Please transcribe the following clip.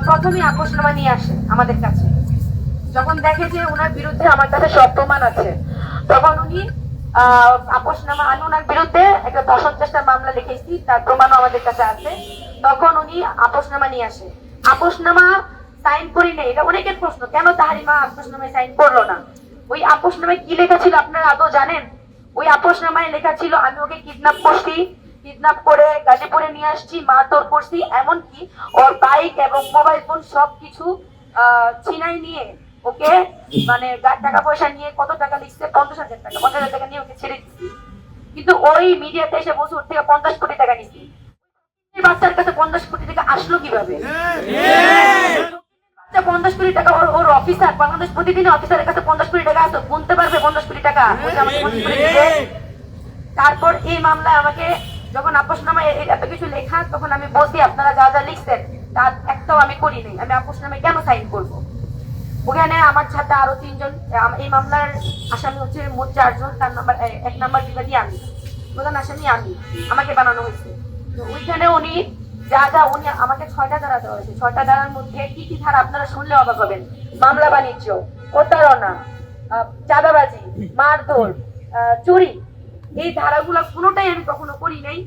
প্রথমে আপোষনামা নিয়ে আসে আমাদের কাছে। যখন দেখে যে ওনার বিরুদ্ধে আমার কাছে সব প্রমাণ আছে, তখন উনি আপোষনামা, আমি ওনার বিরুদ্ধে একটা ধর্ষণ চেষ্টার মামলা লিখেছি, তার প্রমাণও আমাদের কাছে আছে। তখন উনি আপোষনামা নিয়ে আসে। আপোষনামা সাইন করি নেই, এটা অনেকের প্রশ্ন, কেন তাহারিমা আপোষনামায় সাইন করলো না? ওই আপোষনামায় কি লেখা ছিল আপনারা আদৌ জানেন? ওই আপোষনামায় লেখা ছিল আমি ওকে কিডন্যাপ করছি, কিডন্যাপ করে গাজীপুরে নিয়ে আসছি, মারধর করছি, এমনকি ওর বাইক এবং মোবাইল ফোন সবকিছু ছিনাই নিয়ে ওকে, মানে টাকা পয়সা নিয়ে, কত টাকা লিখছে, 50,000 টাকা, 50,000 টাকা নিয়ে ওকে ছেড়ে দিচ্ছি। কিন্তু ওই মিডিয়াতে এসে বসে ওর থেকে 50 কোটি টাকা নিচ্ছি। বাচ্চার কাছে 50 কোটি টাকা আসলো কিভাবে? 50 কোটি টাকা ওর অফিসার, বাংলাদেশ প্রতিদিন অফিসারের কাছে 50 কোটি টাকা আসতো, গুনতে পারবে 50 কোটি টাকা? তারপর এই মামলায় আমাকে যখন আপোষনামায় এত কিছু লেখা, তখন আমি বলছি আপনারা যা যা লিখছেন তার একটাও আমি করি নাই, আমি আপোষনামায় কেন সাইন করবো? ওখানে আমার সাথে আরো 3 জন, এই মামলার আসামি হচ্ছে মোট 4 জন। তার নাম্বার 1 নাম্বার বিবাদী আমি, প্রধান আসামি আমি, আমাকে বানানো হয়েছে। তো ওইখানে উনি যা যা, উনি আমাকে 6টা ধারা দেওয়া হয়েছে। 6টা ধারার মধ্যে কি কি ধারা আপনারা শুনলে অবাক হবেন। মামলা বাণিজ্য, প্রতারণা, চাঁদাবাজি, মারধর, চুরি, এই ধারাগুলো কোনোটাই আমি কখনো করি নাই।